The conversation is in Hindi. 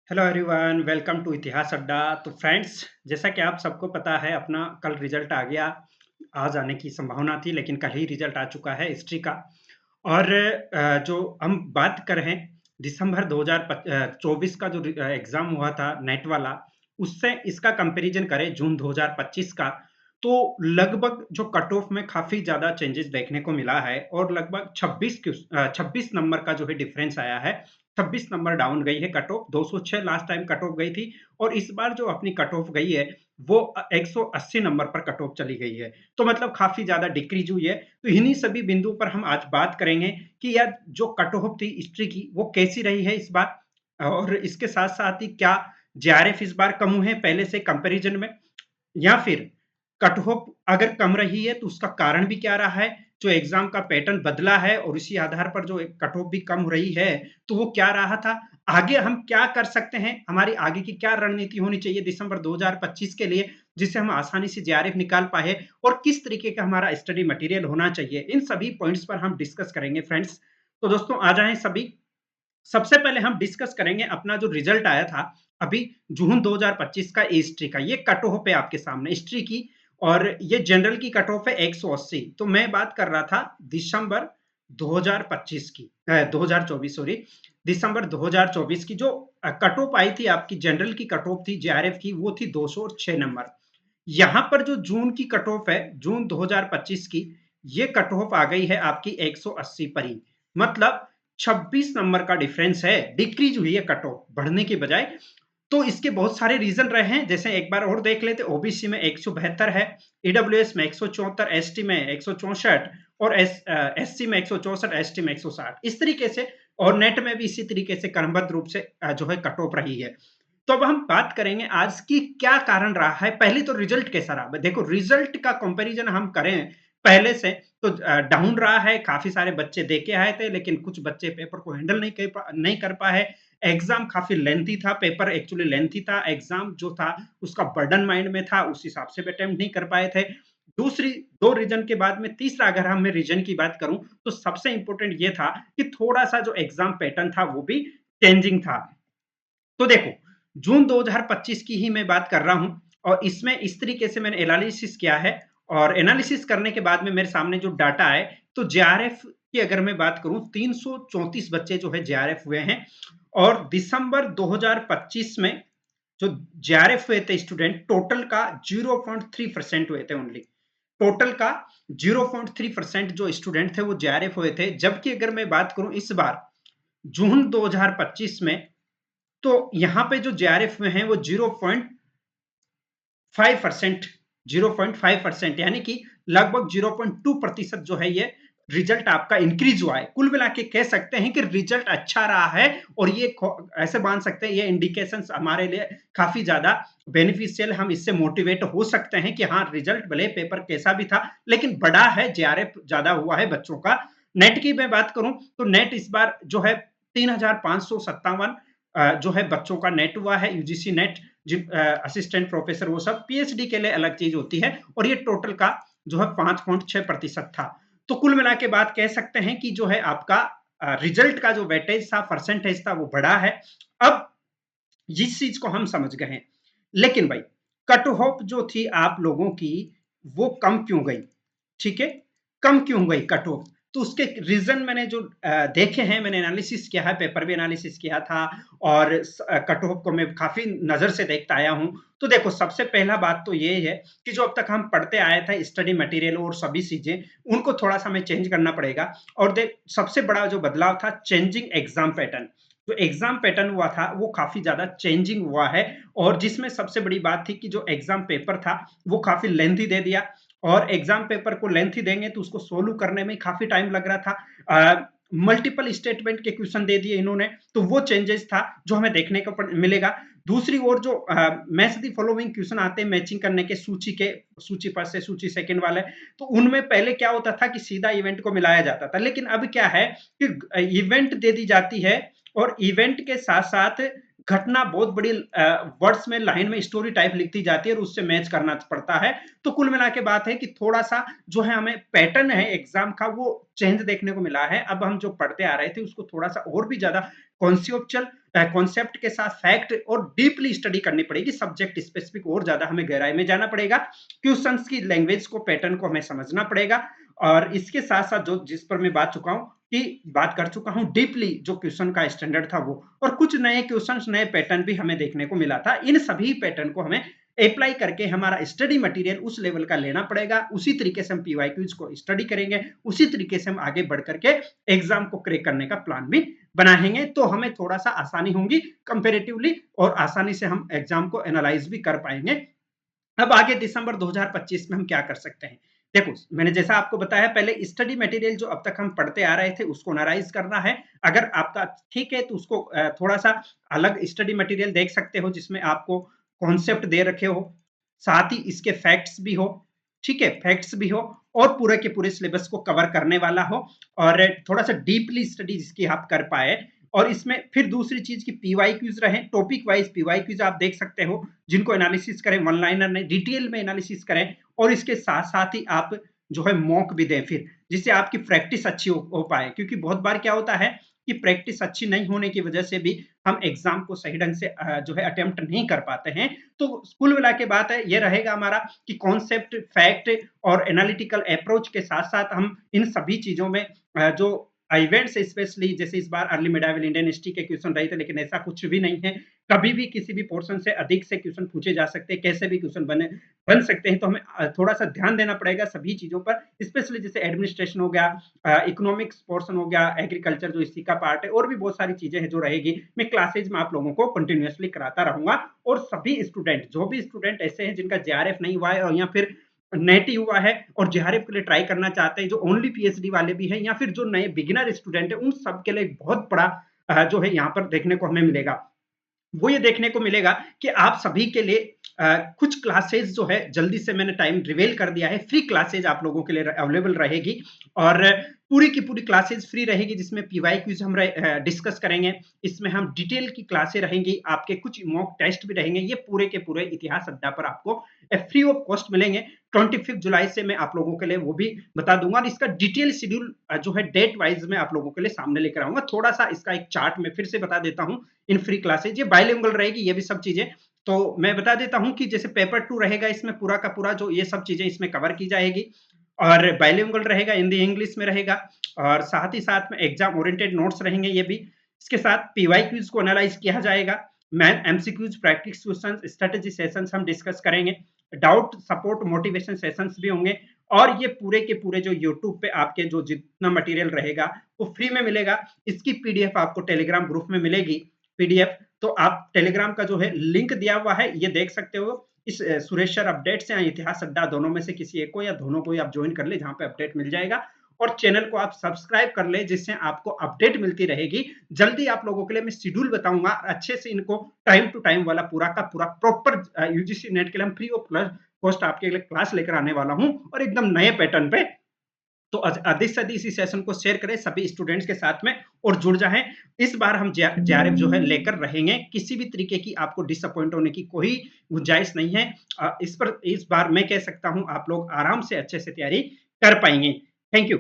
हेलो एवरीवन, वेलकम टू इतिहास अड्डा। तो फ्रेंड्स, जैसा कि आप सबको पता है, अपना कल रिजल्ट आ गया। आज आने की संभावना थी, लेकिन कल ही रिजल्ट आ चुका है हिस्ट्री का। और जो हम बात कर रहे हैं दिसंबर 2024 का जो एग्जाम हुआ था नेट वाला, उससे इसका कंपैरिजन करें जून 2025 का, तो लगभग जो कट ऑफ में काफी ज्यादा चेंजेस देखने को मिला है और लगभग 26 नंबर का जो है डिफरेंस आया है। 26 नंबर डाउन गई है cut off. 206 last time cut off गई थी और इस बार जो अपनी कट ऑफ गई है वो 180 नंबर पर कट ऑफ चली गई है। तो मतलब काफी ज्यादा डिक्रीज हुई है। तो इन्हीं सभी बिंदु पर हम आज बात करेंगे कि यार जो कट ऑफ थी हिस्ट्री की वो कैसी रही है इस बार, और इसके साथ साथ ही क्या जेआरएफ इस बार कम हुए हैं पहले से कंपैरिजन में, या फिर कट ऑफ अगर कम रही है तो उसका कारण भी क्या रहा है। जो एग्जाम का पैटर्न बदला है और इसी आधार पर जो कट ऑफ भी कम हो रही है, तो वो क्या रहा था। आगे हम क्या कर सकते हैं, हमारी आगे की क्या रणनीति होनी चाहिए दिसंबर 2025 के लिए, जिससे हम आसानी से जेआरएफ निकाल पाए, और किस तरीके का हमारा स्टडी मटेरियल होना चाहिए। इन सभी पॉइंट्स पर हम डिस्कस करेंगे फ्रेंड्स। तो दोस्तों आ जाएं सभी। सबसे पहले हम डिस्कस करेंगे अपना जो रिजल्ट आया था अभी जून 2025 का हिस्ट्री का। ये कट ऑफ है आपके सामने हिस्ट्री की, और ये जनरल की कट ऑफ है 180। तो मैं बात कर रहा था दिसंबर 2025 की, 2024 सॉरी, दिसंबर 2024 की जो कट ऑफ आई थी आपकी जनरल की कट ऑफ थी जेआरएफ की, वो थी 206 नंबर। यहां पर जो जून की कट ऑफ है जून 2025 की, ये कट ऑफ आ गई है आपकी 180 पर ही। मतलब 26 नंबर का डिफरेंस है, डिक्रीज हुई है कट ऑफ बढ़ने की बजाय। तो इसके बहुत सारे रीजन रहे हैं, जैसे एक बार और देख लेते। ओबीसी में 172 है, ईडब्ल्यूएस में 174, एसटी में 164, और एससी में 164, एसटी में 160, इस तरीके से। और नेट में भी इसी तरीके से क्रमबद्ध रूप से जो है कट ऑफ रही है। तो अब हम बात करेंगे आज की क्या कारण रहा है। पहले तो रिजल्ट कैसा रहा, देखो रिजल्ट का कंपैरिजन हम करें पहले से, तो डाउन रहा है। काफी सारे बच्चे दे के आए थे, लेकिन कुछ बच्चे पेपर को हैंडल नहीं कर पाए। एग्जाम काफी लेंथी था, पेपर एक्चुअली लेंथी था, एग्जाम जो था उसका बर्डन माइंड में था, उस हिसाब से भी अटेम्प्ट नहीं कर पाए थे। दूसरी दो रीजन के बाद में तीसरा अगर हम मैं रीजन की बात करूं, तो सबसे इंपॉर्टेंट ये था कि थोड़ा सा जो एग्जाम पैटर्न था वो भी चेंजिंग था। तो देखो जून 2025 की ही मैं बात कर रहा हूं, और इसमें इस तरीके से मैंने एनालिसिस किया है। और एनालिसिस करने के बाद में मेरे सामने जो डाटा है, तो जेआरएफ की अगर मैं बात करूं 334 बच्चे जो है जेआरएफ हुए हैं। और दिसंबर 2025 में जो जेआरएफ हुए थे स्टूडेंट, टोटल का 0.3% हुए थे ओनली। टोटल का 0.3% जो स्टूडेंट थे वो जेआरएफ हुए थे। जबकि अगर मैं बात करूं इस बार जून 2025 में, तो यहां पे जो जेआरएफ में है वो 0.5%, 0.5% यानी कि लगभग 0.2% जो है ये रिजल्ट आपका इंक्रीज हुआ है। कुल मिला के कह सकते हैं कि रिजल्ट अच्छा रहा है, और ये ऐसे मान सकते हैं ये इंडिकेशन हमारे लिए काफी ज्यादा बेनिफिशियल। हम इससे मोटिवेट हो सकते हैं कि हाँ रिजल्ट भले पेपर कैसा भी था लेकिन बड़ा है, जेआरएफ ज्यादा हुआ है बच्चों का। नेट की मैं बात करूं तो नेट इस बार जो है 3,557 जो है बच्चों का नेट हुआ है, यूजीसी नेट। असिस्टेंट प्रोफेसर वो सब, पीएचडी के लिए अलग चीज होती है। और ये टोटल का जो है 5.6% था। तो कुल मिला के बात कह सकते हैं कि जो है आपका रिजल्ट का जो वेटेज था, परसेंटेज था, वो बड़ा है। अब इस चीज को हम समझ गए हैं, लेकिन भाई कट ऑफ जो थी आप लोगों की वो कम क्यों गई। ठीक है, कम क्यों गई कट ऑफ। तो उसके रीजन मैंने जो देखे हैं, मैंने एनालिसिस किया है, पेपर भी एनालिसिस किया था, और कट ऑफ को मैं काफी नजर से देखता आया हूं। तो देखो सबसे पहला बात तो ये है कि जो अब तक हम पढ़ते आए थे स्टडी मटेरियल और सभी चीजें, उनको थोड़ा सा हमें चेंज करना पड़ेगा। और देख सबसे बड़ा जो बदलाव था चेंजिंग एग्जाम पैटर्न। जो एग्जाम पैटर्न हुआ था वो काफी ज्यादा चेंजिंग हुआ है। और जिसमें सबसे बड़ी बात थी कि जो एग्जाम पेपर था वो काफी लेंथी दे दिया। और एग्जाम पेपर को लेंथी देंगे तो उसको सोल्व करने में काफी टाइम लग रहा था। मल्टीपल स्टेटमेंट के क्वेश्चन दे दिए इन्होंने, तो वो चेंजेस था जो हमें देखने को मिलेगा। दूसरी ओर जो मैच द फॉलोइंग क्वेश्चन आते हैं मैचिंग करने के, सूची फर्स्ट से सूची सेकंड वाले, तो उनमें पहले क्या होता था कि सीधा इवेंट को मिलाया जाता था, लेकिन अब क्या है कि इवेंट दे दी जाती है, और इवेंट के साथ साथ घटना बहुत बड़ी वर्ड्स में लाइन में स्टोरी टाइप लिखती जाती है और उससे मैच करना पड़ता है। तो कुल मिला के बात है कि थोड़ा सा जो है हमें पैटर्न है एग्जाम का वो चेंज देखने को मिला है। अब हम जो पढ़ते आ रहे थे उसको थोड़ा सा और भी ज्यादा कॉन्सेप्चुअल कॉन्सेप्ट के साथ फैक्ट और डीपली स्टडी करनी पड़ेगी, सब्जेक्ट स्पेसिफिक और ज़्यादा हमें गहराई में जाना पड़ेगा। क्वेश्चंस की लैंग्वेज को, पैटर्न को हमें समझना पड़ेगा और इसके साथ-साथ जो जिस पर मैं बात कर चुका हूँ डीपली जो क्वेश्चन का स्टैंडर्ड था वो और कुछ नए क्वेश्चंस, नए पैटर्न भी हमें देखने को मिला था। इन सभी पैटर्न को हमें अप्लाई करके हमारा स्टडी मटेरियल उस लेवल का लेना पड़ेगा। उसी तरीके से हम पीवाईक्यूज को स्टडी करेंगे, उसी तरीके से हम आगे बढ़ करके एग्जाम को क्रैक करने का प्लान भी बनाएंगे, तो हमें थोड़ा-सा आसानी होगी कंपैरेटिवली और आसानी से हम एग्जाम को एनालाइज भी कर पाएँगे। अब आगे दिसंबर 2025 में हम क्या कर सकते हैं? देखो, मैंने जैसा आपको बताया पहले स्टडी मटेरियल जो अब तक हम पढ़ते आ रहे थे उसको एनालाइज़ करना है। अगर आपका ठीक है तो उसको थोड़ा-सा अलग स्टडी मटेरियल देख सकते हो जिसमें आपको कॉन्सेप्ट दे रखे हो, साथ ही इसके फैक्ट्स भी हो, ठीक है? फैक्ट्स भी हो और पूरे के पूरे सिलेबस को कवर करने वाला हो और थोड़ा-सा डीपली स्टडी जिसकी आप कर पाएँ और इसमें फिर दूसरी चीज़ कि पीवाईक्यूज़ रहें, टॉपिक वाइज़ पीवाईक्यूज़ आप देख सकते हो, जिनको एनालिसिस करें, वन लाइनर नहीं, डिटेल में एनालिसिस करें और इसके साथ-साथ ही आप जो है मॉक भी दें फिर, जिससे आपकी प्रैक्टिस अच्छी हो पाए। क्योंकि बहुत बार क्या होता है कि प्रैक्टिस अच्छी नहीं होने की वजह से भी हम एग्ज़ाम को सही ढंग से जो है अटेम्प्ट नहीं कर पाते हैं। तो कुल मिला के बात है, ये रहेगा हमारा कि कॉन्सेप्ट, फैक्ट और एनालिटिकल अप्रोच के साथ-साथ हम इन सभी चीज़ों में जो इवेंट्स स्पेशली जैसे इस बार early mid level Indian history के क्वेश्चन रहे थे, लेकिन ऐसा कुछ भी नहीं है। कभी भी किसी भी पोर्शन से अधिक से क्वेश्चन पूछे जा सकते हैं, कैसे भी क्वेश्चन बन सकते हैं। तो हमें थोड़ा-सा ध्यान देना पड़ेगा सभी चीज़ों पर, स्पेशली जैसे एडमिनिस्ट्रेशन हो गया, इकोनॉमिक्स पोर्शन हो गया, एग्रीकल्चर जो इसी का पार्ट है और भी बहुत सारी चीज़ें हैं जो रहेगी। मैं क्लासेज में आप लोगों को कंटिन्यूअसली कराता रहूँगा और सभी स्टूडेंट, जो भी स्टूडेंट ऐसे हैं जिनका जेआरएफ नहीं हुआ है और या फिर नेट ही हुआ है और जेआरएफ के लिए ट्राई करना चाहते हैं, जो ओनली पीएचडी वाले भी हैं या फिर जो नए बिगिनर स्टूडेंट हैं, उन सब के लिए एक बहुत बड़ा जो है यहाँ पर देखने को हमें मिलेगा। वो ये देखने को मिलेगा कि आप सभी के लिए कुछ क्लासेस जो है जल्दी से मैंने टाइम रिवील कर दिया है, फ्री क्लासेस आप लोगों के लिए अवेलेबल रहेगी और पूरी की पूरी क्लासेस फ्री रहेगी जिसमें पीवाईक्यूज हम डिस्कस करेंगे। इसमें हम डिटेल की क्लासें रहेंगी, आपके कुछ मॉक टेस्ट भी रहेंगे। ये पूरे के पूरे इतिहास अड्डा पर आपको फ्री ऑफ कॉस्ट मिलेंगे। 25 जुलाई से मैं आप लोगों के लिए वो भी बता दूंगा और इसका डिटेल शेड्यूल जो है डेट वाइज में आप लोगों के लिए सामने लेकर आऊंगा। थोड़ा-सा इसका एक चार्ट मैं फिर से बता देता हूँ इन फ्री क्लासेज, ये बाइलिंगुअल रहेगी ये भी सब चीजें। तो मैं बता देता हूँ कि जैसे पेपर 2 रहेगा, इसमें पूरा का पूरा जो ये सब चीजें इसमें कवर की जाएगी और बाइलिंगुअल रहेगा, हिंदी इंग्लिश में रहेगा और साथ ही साथ में एग्जाम ओरिएंटेड नोट्स रहेंगे ये भी। इसके साथ पीवाईक्यूज को एनालाइज किया जाएगा, मैं MCQs, practice questions, strategy sessions हम डिस्कस करेंगे, डाउट सपोर्ट मोटिवेशन सेशंस भी होंगे और ये पूरे के पूरे जो यूट्यूब पे आपके जो जितना मटेरियल रहेगा वो फ्री में मिलेगा। इसकी पीडीएफ आपको टेलीग्राम ग्रुप में मिलेगी, पीडीएफ। तो आप टेलीग्राम का जो है लिंक दिया हुआ है, ये देख सकते हो। इस सुरेश सर अपडेट्स या इतिहास अड्डा दोनों में से किसी एक को या दोनों को ही आप ज्वाइन कर ले, जहाँ पे अपडेट मिल जाएगा और चैनल को आप सब्सक्राइब कर ले जिससे आपको अपडेट मिलती रहेगी। जल्दी आप लोगों के लिए मैं शेड्यूल बताऊंगा, अच्छे से इनको टाइम टू टाइम वाला पूरा का पूरा प्रॉपर यूजीसी नेट के लिए हम फ्री ऑफ कॉस्ट आपके लिए क्लास लेकर आने वाला हूँ और एकदम नए पैटर्न पे। तो अधिक से अधिक इसी सेशन को शेयर करें सभी स्टूडेंट्स के साथ में और जुड़ जाएं। इस बार हम जेआरएफ जो है लेकर रहेंगे, किसी भी तरीके की आपको डिसअपॉइंट होने की कोई गुंजाइश नहीं है। इस बार मैं कह सकता हूं आप लोग आराम से अच्छे से तैयारी कर पाएंगे। Thank you.